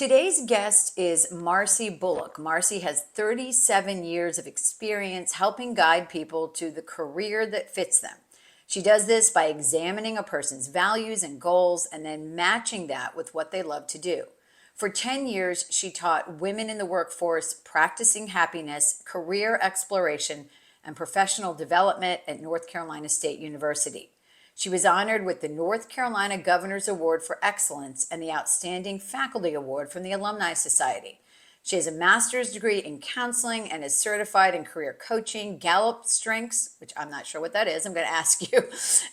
Today's guest is Marcy Bullock. Marcy has 37 years of experience helping guide people to the career that fits them. She does this by examining a person's values and goals and then matching that with what they love to do. For 10 years, she taught women in the workforce practicing happiness, career exploration, and professional development at North Carolina State University. She was honored with the North Carolina Governor's Award for Excellence and the Outstanding Faculty Award from the Alumni Society. She has a master's degree in counseling and is certified in career coaching, Gallup Strengths, which I'm not sure what that is, I'm going to ask you,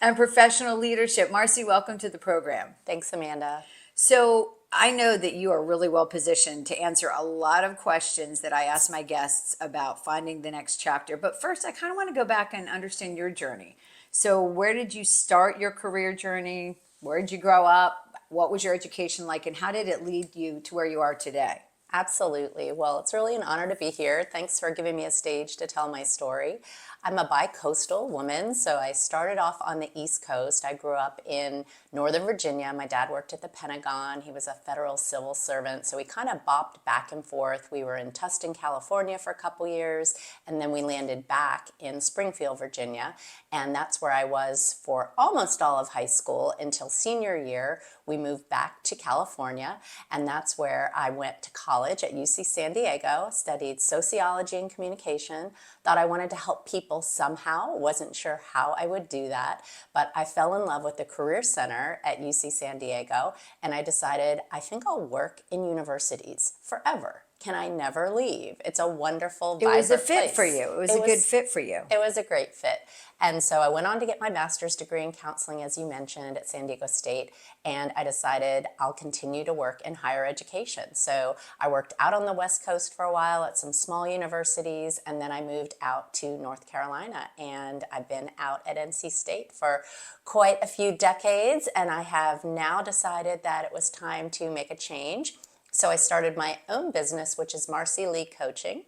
and professional leadership. Marcy, welcome to the program. Thanks, Amanda. So I know that you are really well positioned to answer a lot of questions that I ask my guests about finding the next chapter. But first, I kind of want to go back and understand your journey. So where did you start your career journey? Where did you grow up? What was your education like? And how did it lead you to where you are today? Absolutely. Well, it's really an honor to be here. Thanks for giving me a stage to tell my story. I'm a bi-coastal woman, so I started off on the East Coast. I grew up in Northern Virginia. My dad worked at the Pentagon. He was a federal civil servant, so we kind of bopped back and forth. We were in Tustin, California for a couple years, and then we landed back in Springfield, Virginia, and that's where I was for almost all of high school until senior year. We moved back to California, and that's where I went to college at UC San Diego, studied sociology and communication, thought I wanted to help people somehow, wasn't sure how I would do that, but I fell in love with the Career Center at UC San Diego, and I decided I think I'll work in universities forever. Can I never leave? It's a wonderful, It was a vibrant fit place. for you. It was a good fit for you. It was a great fit. And so I went on to get my master's degree in counseling, as you mentioned, at San Diego State, and I decided I'll continue to work in higher education. So I worked out on the West Coast for a while at some small universities, and then I moved out to North Carolina, and I've been out at NC State for quite a few decades, and I have now decided that it was time to make a change. So I started my own business, which is Marcy Lee Coaching.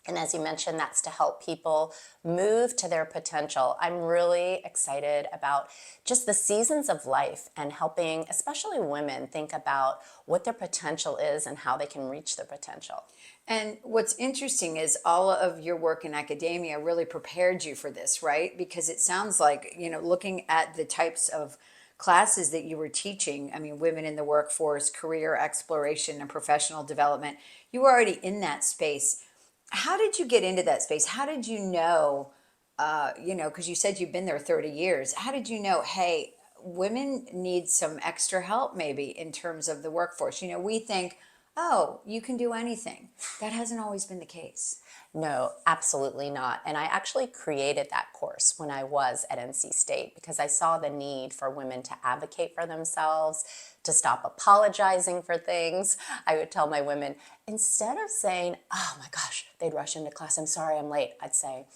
And as you mentioned, that's to help people move to their potential. I'm really excited about just the seasons of life and helping, especially women, think about what their potential is and how they can reach their potential. And what's interesting is all of your work in academia really prepared you for this, right? Because it sounds like, looking at the types of classes that you were teaching, I mean, women in the workforce, career exploration, and professional development, you were already in that space. How did you get into that space? How did you know, because you said you've been there 30 years. How did you know, hey, women need some extra help maybe in terms of the workforce? We think, oh, you can do anything. That hasn't always been the case. No, absolutely not. And I actually created that course when I was at NC State because I saw the need for women to advocate for themselves, to stop apologizing for things. I would tell my women, instead of saying, oh my gosh, they'd rush into class, I'm sorry I'm late, I'd say,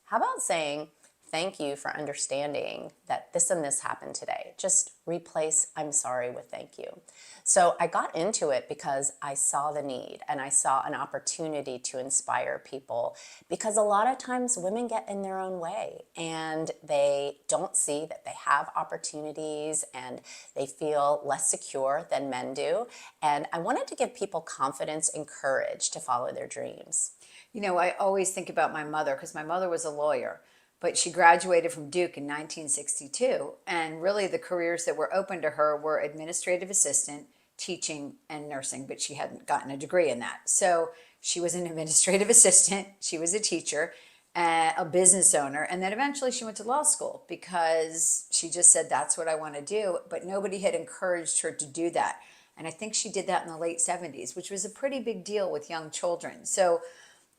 how about saying, thank you for understanding that this and this happened today. Just replace I'm sorry with thank you. So I got into it because I saw the need and I saw an opportunity to inspire people because a lot of times women get in their own way and they don't see that they have opportunities and they feel less secure than men do. And I wanted to give people confidence and courage to follow their dreams. I always think about my mother because my mother was a lawyer. But she graduated from Duke in 1962, and really the careers that were open to her were administrative assistant, teaching, and nursing, but she hadn't gotten a degree in that. So she was an administrative assistant, she was a teacher, a business owner, and then eventually she went to law school because she just said, that's what I want to do, but nobody had encouraged her to do that. And I think she did that in the late 70s, which was a pretty big deal with young children. So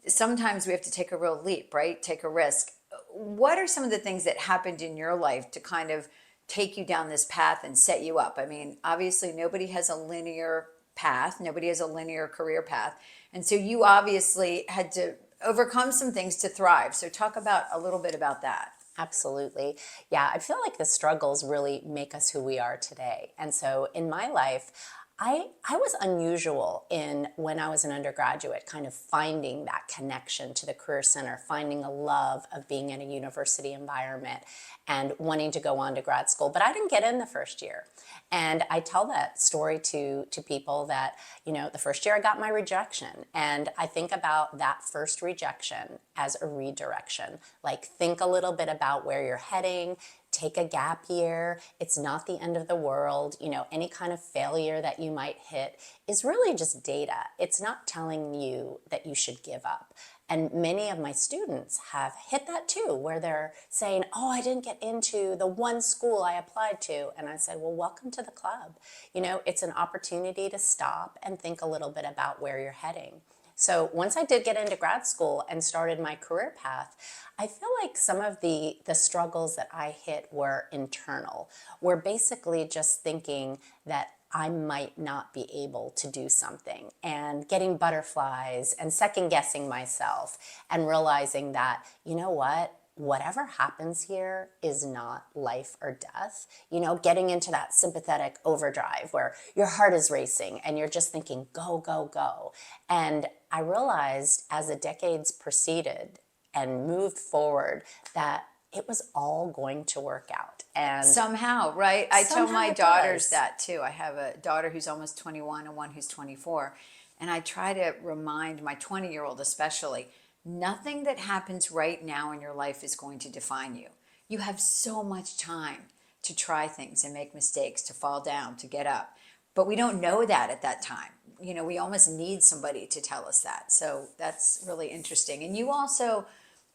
sometimes we have to take a real leap, right? Take a risk. What are some of the things that happened in your life to kind of take you down this path and set you up? I mean, obviously nobody has a linear path. Nobody has a linear career path. And so you obviously had to overcome some things to thrive. So talk about a little bit about that. Absolutely. Yeah, I feel like the struggles really make us who we are today. And so in my life, I was unusual in when I was an undergraduate, kind of finding that connection to the Career Center, finding a love of being in a university environment and wanting to go on to grad school. But I didn't get in the first year. And I tell that story to people that, the first year I got my rejection. And I think about that first rejection as a redirection. Like, think a little bit about where you're heading. Take a gap year. It's not the end of the world. Any kind of failure that you might hit is really just data. It's not telling you that you should give up. And many of my students have hit that too, where they're saying, oh, I didn't get into the one school I applied to. And I said, well, welcome to the club. It's an opportunity to stop and think a little bit about where you're heading. So once I did get into grad school and started my career path, I feel like some of the struggles that I hit were internal. Were basically just thinking that I might not be able to do something and getting butterflies and second guessing myself and realizing that, whatever happens here is not life or death. Getting into that sympathetic overdrive where your heart is racing and you're just thinking, go, go, go. And I realized as the decades proceeded and moved forward that it was all going to work out. And somehow, right? I tell my it daughters does. that too. I have a daughter who's almost 21 and one who's 24. And I try to remind my 20-year-old especially, nothing that happens right now in your life is going to define you. You have so much time to try things and make mistakes, to fall down, to get up. But we don't know that at that time. We almost need somebody to tell us that. So that's really interesting. And you also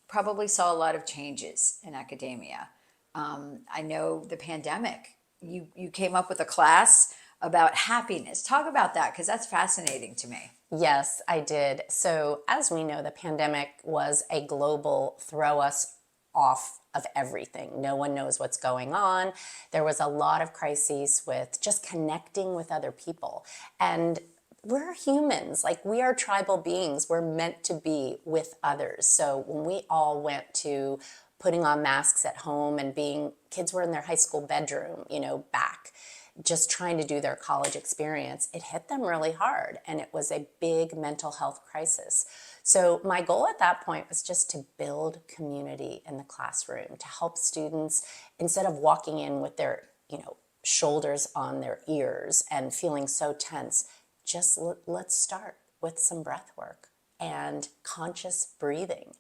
probably saw a lot of changes in academia. I know the pandemic, you came up with a class about happiness. Talk about that, because that's fascinating to me. Yes, I did. So, as we know, the pandemic was a global throw us off of everything. No one knows what's going on. There was a lot of crises with just connecting with other people. And we're humans, like we are tribal beings. We're meant to be with others. So when we all went to putting on masks at home and kids were in their high school bedroom, back just trying to do their college experience, it hit them really hard. And it was a big mental health crisis. So my goal at that point was just to build community in the classroom, to help students, instead of walking in with their, shoulders on their ears and feeling so tense, just let's start with some breath work and conscious breathing.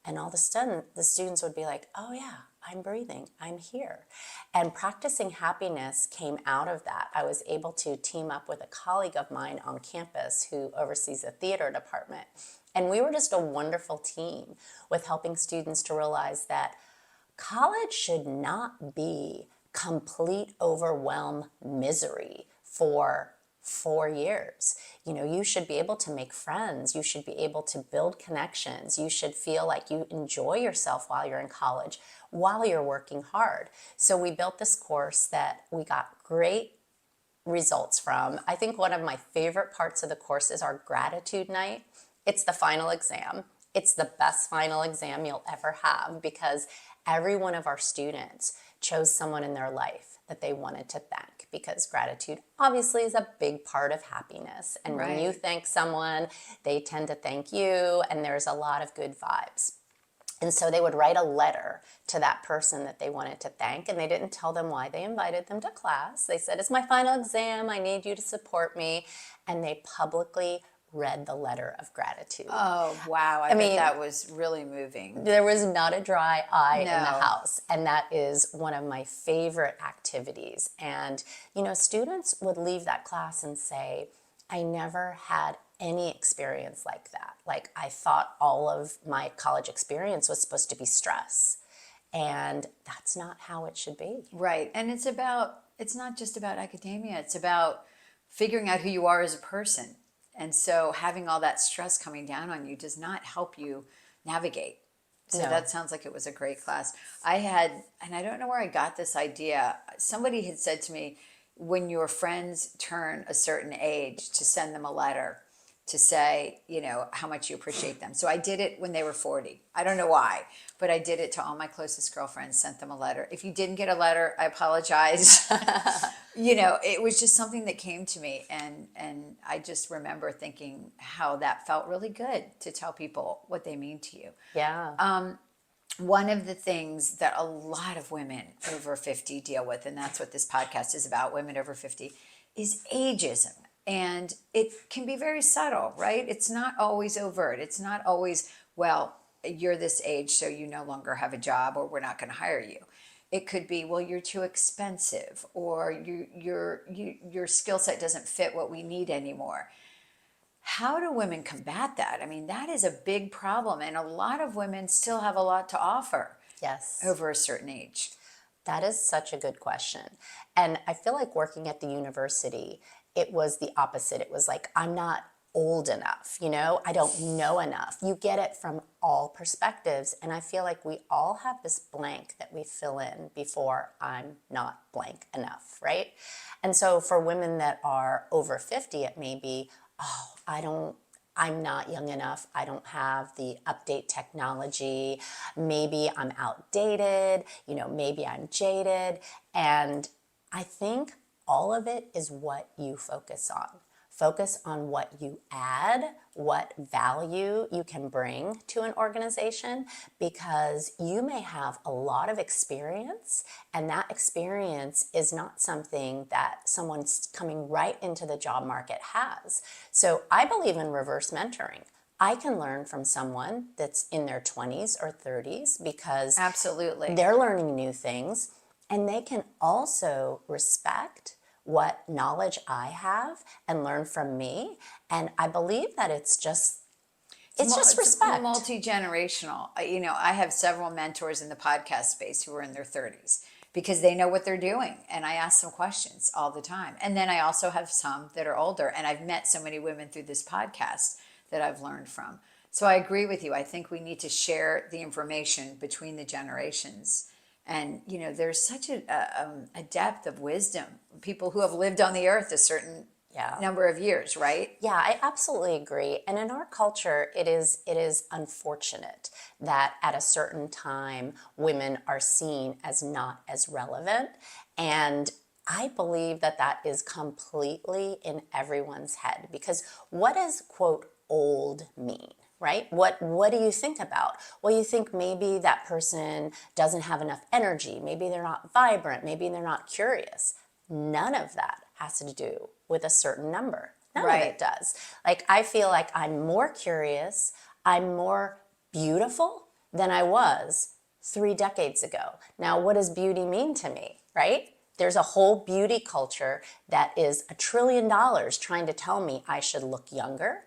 And all of a sudden, the students would be like, oh yeah, I'm breathing, I'm here. And practicing happiness came out of that. I was able to team up with a colleague of mine on campus who oversees the theater department. And we were just a wonderful team with helping students to realize that college should not be complete overwhelm misery for 4 years. You should be able to make friends. You should be able to build connections. You should feel like you enjoy yourself while you're in college, while you're working hard. So we built this course that we got great results from. I think one of my favorite parts of the course is our gratitude night. It's the final exam. It's the best final exam you'll ever have because every one of our students chose someone in their life that they wanted to thank, because gratitude obviously is a big part of happiness. And when you thank someone, they tend to thank you, and there's a lot of good vibes. And so they would write a letter to that person that they wanted to thank, and they didn't tell them why they invited them to class. They said, it's my final exam, I need you to support me. And they publicly read the letter of gratitude. Oh, wow. I bet that was really moving. There was not a dry eye in the No. house. And that is one of my favorite activities. And, students would leave that class and say, I never had any experience like that. Like, I thought all of my college experience was supposed to be stress. And that's not how it should be. Right. And it's not just about academia, it's about figuring out who you are as a person. And so having all that stress coming down on you does not help you navigate. So that sounds like it was a great class. And I don't know where I got this idea. Somebody had said to me, when your friends turn a certain age, to send them a letter to say, how much you appreciate them. So I did it when they were 40. I don't know why, but I did it to all my closest girlfriends, sent them a letter. If you didn't get a letter, I apologize. It was just something that came to me, and I just remember thinking how that felt really good to tell people what they mean to you. Yeah. One of the things that a lot of women over 50 deal with, and that's what this podcast is about, women over 50, is ageism. And it can be very subtle, right? It's not always overt. It's not always, well, you're this age, so you no longer have a job, or we're not going to hire you. It could be, well, you're too expensive, or your skill set doesn't fit what we need anymore. How do women combat that? I mean, that is a big problem, and a lot of women still have a lot to offer Yes. over a certain age. That is such a good question. And I feel like working at the university, it was the opposite. It was like, I'm not old enough, I don't know enough. You get it from all perspectives. And I feel like we all have this blank that we fill in before I'm not blank enough, right? And so for women that are over 50, it may be, I'm not young enough. I don't have the update technology. Maybe I'm outdated, maybe I'm jaded. And I think all of it is what you focus on. Focus on what you add, what value you can bring to an organization, because you may have a lot of experience, and that experience is not something that someone coming right into the job market has. So I believe in reverse mentoring. I can learn from someone that's in their 20s or 30s because Absolutely. they're learning new things, and they can also respect what knowledge I have and learn from me. And I believe that it's just respect. Multi-generational. I have several mentors in the podcast space who are in their 30s because they know what they're doing. And I ask them questions all the time. And then I also have some that are older. And I've met so many women through this podcast that I've learned from. So I agree with you. I think we need to share the information between the generations. And, there's such a depth of wisdom. People who have lived on the earth a certain number of years, right? Yeah, I absolutely agree. And in our culture, it is unfortunate that at a certain time, women are seen as not as relevant. And I believe that that is completely in everyone's head, because what does, quote, old mean? Right? What do you think about? Well, you think maybe that person doesn't have enough energy. Maybe they're not vibrant. Maybe they're not curious. None of that has to do with a certain number. None of it does. Like, I feel like I'm more curious, I'm more beautiful than I was 3 decades ago. Now, what does beauty mean to me, right? There's a whole beauty culture that is $1 trillion trying to tell me I should look younger.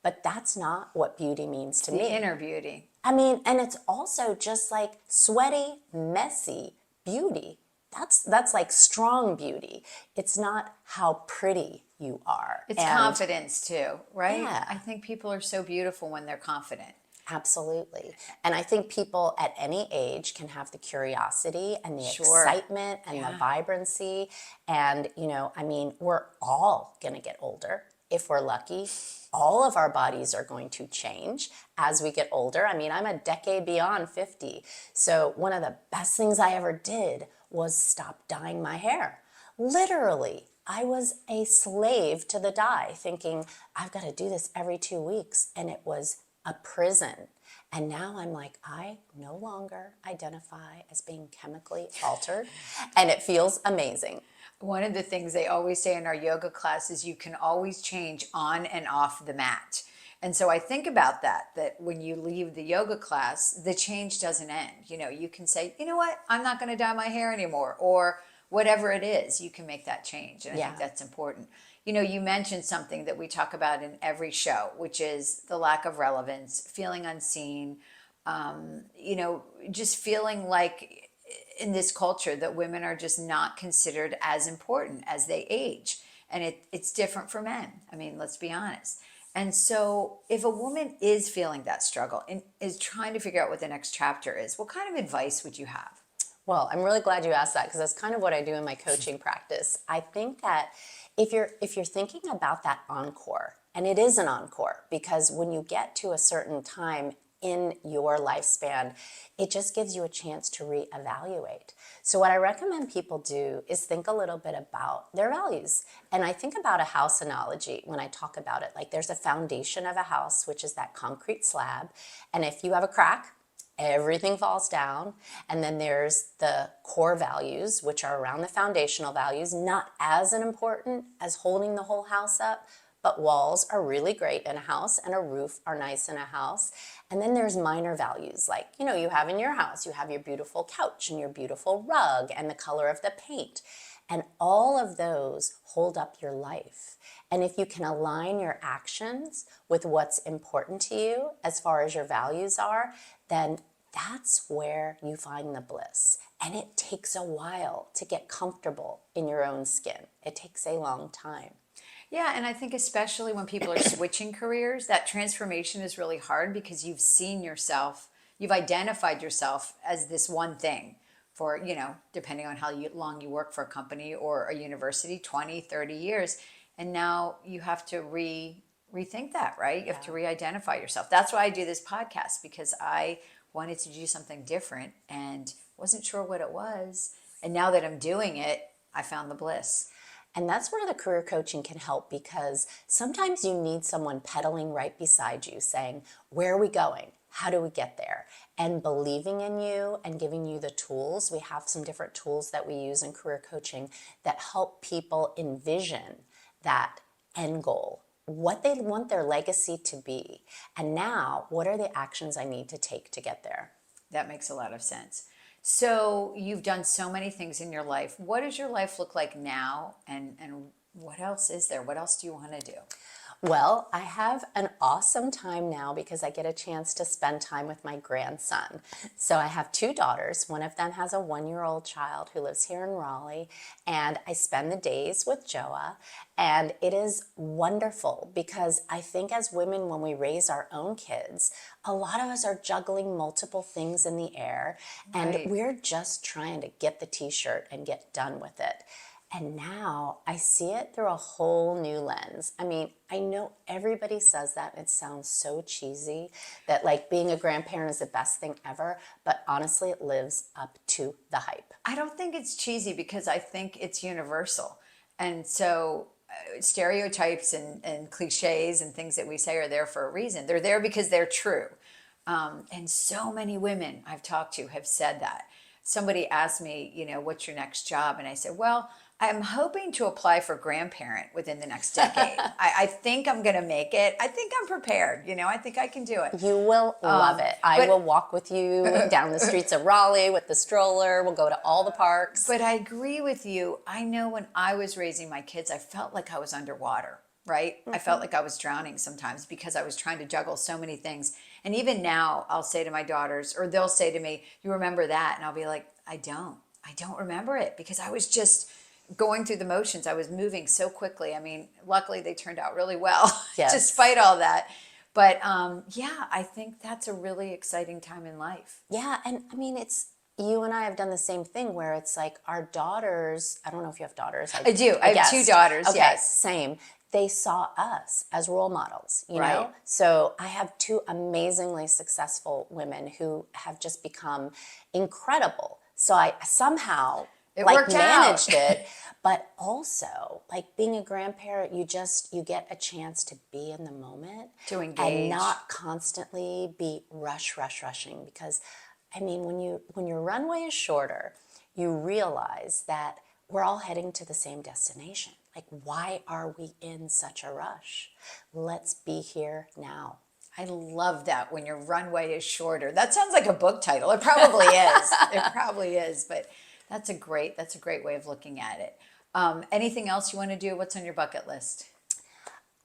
But that's not what beauty means to me. The inner beauty. I mean, and it's also just like sweaty, messy beauty. That's like strong beauty. It's not how pretty you are. It's confidence too, right? Yeah. I think people are so beautiful when they're confident. Absolutely. And I think people at any age can have the curiosity and the excitement and the vibrancy. And, we're all going to get older. If we're lucky, all of our bodies are going to change as we get older. I'm a decade beyond 50. So one of the best things I ever did was stop dyeing my hair. Literally, I was a slave to the dye, thinking I've got to do this every 2 weeks. And it was a prison. And now I'm like, I no longer identify as being chemically altered. And it feels amazing. One of the things they always say in our yoga class is you can always change on and off the mat. And so I think about that when you leave the yoga class, the change doesn't end. You can say, you know what, I'm not going to dye my hair anymore, or whatever it is, you can make that change. And I think that's important. You mentioned something that we talk about in every show, which is the lack of relevance, feeling unseen, just feeling like in this culture that women are just not considered as important as they age. And it's different for men. Let's be honest. And so if a woman is feeling that struggle and is trying to figure out what the next chapter is, what kind of advice would you have? Well, I'm really glad you asked that, because that's kind of what I do in my coaching practice. I think that if you're thinking about that encore, And it is an encore because when you get to a certain time in your lifespan, it just gives you a chance to reevaluate. So what I recommend people do is think a little bit about their values. And I think about a house analogy when I talk about it. Like there's a foundation of a house, which is that concrete slab. And if you have a crack, everything falls down. And then there's the core values, which are around the foundational values, not as important as holding the whole house up, but walls are really great in a house and a roof are nice in a house. And then there's minor values like, you have in your house, you have your beautiful couch and your beautiful rug and the color of the paint. And all of those hold up your life. And if you can align your actions with what's important to you as far as your values are, then that's where you find the bliss. And it takes a while to get comfortable in your own skin. It takes a long time. Yeah, and I think especially when people are switching careers, that transformation is really hard because you've seen yourself, you've identified yourself as this one thing for, depending on how long you work for a company or a university, 20, 30 years. And now you have to rethink that, right? You have to re-identify yourself. That's why I do this podcast, because I wanted to do something different and wasn't sure what it was. And now that I'm doing it, I found the bliss. And that's where the career coaching can help, because sometimes you need someone pedaling right beside you saying, where are we going? How do we get there? And believing in you and giving you the tools. We have some different tools that we use in career coaching that help people envision that end goal, what they want their legacy to be. And now, what are the actions I need to take to get there? That makes a lot of sense. So you've done so many things in your life. What does your life look like now? And what else is there? What else do you want to do? Well, I have an awesome time now because I get a chance to spend time with my grandson. So I have two daughters. One of them has a 1-year-old child who lives here in Raleigh, and I spend the days with Joa. And it is wonderful because I think as women, when we raise our own kids, a lot of us are juggling multiple things in the air, and Right. we're just trying to get the t-shirt and get done with it. And now I see it through a whole new lens. I mean, I know everybody says that. It sounds so cheesy that like being a grandparent is the best thing ever, but honestly, it lives up to the hype. I don't think it's cheesy because I think it's universal. And so stereotypes and cliches and things that we say are there for a reason. They're there because they're true. And so many women I've talked to have said that. Somebody asked me, what's your next job? And I said, well, I'm hoping to apply for grandparent within the next decade. I think I'm going to make it. I think I'm prepared. I think I can do it. You will love it. I will walk with you down the streets of Raleigh with the stroller. We'll go to all the parks. But I agree with you. I know when I was raising my kids, I felt like I was underwater, right? I felt like I was drowning sometimes because I was trying to juggle so many things. And even now, I'll say to my daughters, or they'll say to me, you remember that? And I'll be like, I don't remember it because I was just going through the motions. I was moving so quickly. I mean, luckily they turned out really well, Yes. despite all that. But yeah, I think that's a really exciting time in life. Yeah, and I mean, you and I have done the same thing where it's like our daughters, I don't know if you have daughters. I do. I have two daughters, Okay, yes. same. They saw us as role models, you Right. know? So I have two amazingly successful women who have just become incredible. So I somehow It like worked out. managed it, but also like being a grandparent, you get a chance to be in the moment To engage. and not constantly be rushing, because I mean, when your runway is shorter, you realize that we're all heading to the same destination. Like, why are we in such a rush? Let's be here now. I love that, when your runway is shorter. That sounds like a book title. It probably is. It probably is. But that's a great way of looking at it. Anything else you want to do? What's on your bucket list?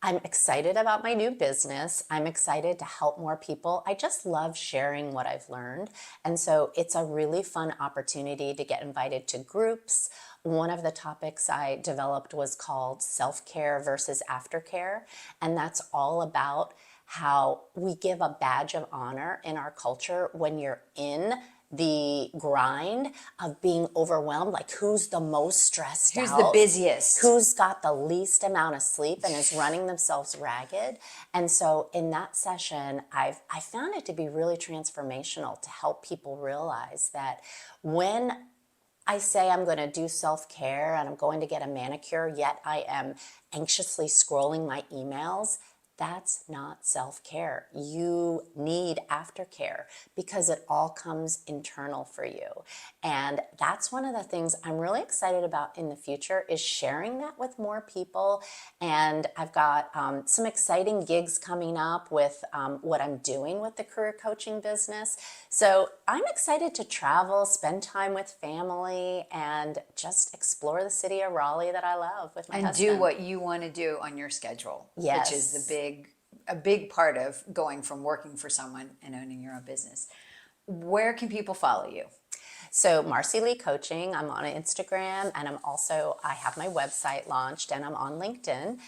I'm excited about my new business. I'm excited to help more people. I just love sharing what I've learned. And so it's a really fun opportunity to get invited to groups. One of the topics I developed was called self-care versus aftercare. And that's all about how we give a badge of honor in our culture when you're in the grind of being overwhelmed, like who's the most stressed Who's out, the busiest? who's got the least amount of sleep and is running themselves ragged. And so in that session, I found it to be really transformational to help people realize that when I say I'm going to do self-care and I'm going to get a manicure, yet I am anxiously scrolling my emails, that's not self-care. You need aftercare because it all comes internal for you. And that's one of the things I'm really excited about in the future is sharing that with more people. And I've got some exciting gigs coming up with what I'm doing with the career coaching business. So I'm excited to travel, spend time with family, and just explore the city of Raleigh that I love with my And husband. do what you want to do on your schedule, Yes. which is a big part of going from working for someone and owning your own business. Where can people follow you? So Marcy Lee Coaching, I'm on Instagram, and I have my website launched, and I'm on LinkedIn.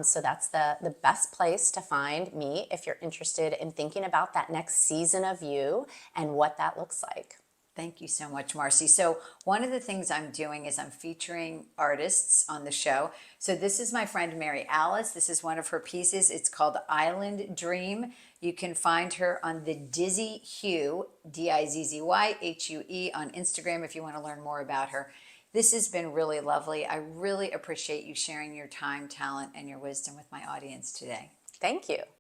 So that's the best place to find me if you're interested in thinking about that next season of you and what that looks like. Thank you so much, Marcy. So one of the things I'm doing is I'm featuring artists on the show. So this is my friend Mary Alice. This is one of her pieces. It's called Island Dream. You can find her on the Dizzy Hue, DIZZYHUE, on Instagram if you want to learn more about her. This has been really lovely. I really appreciate you sharing your time, talent, and your wisdom with my audience today. Thank you.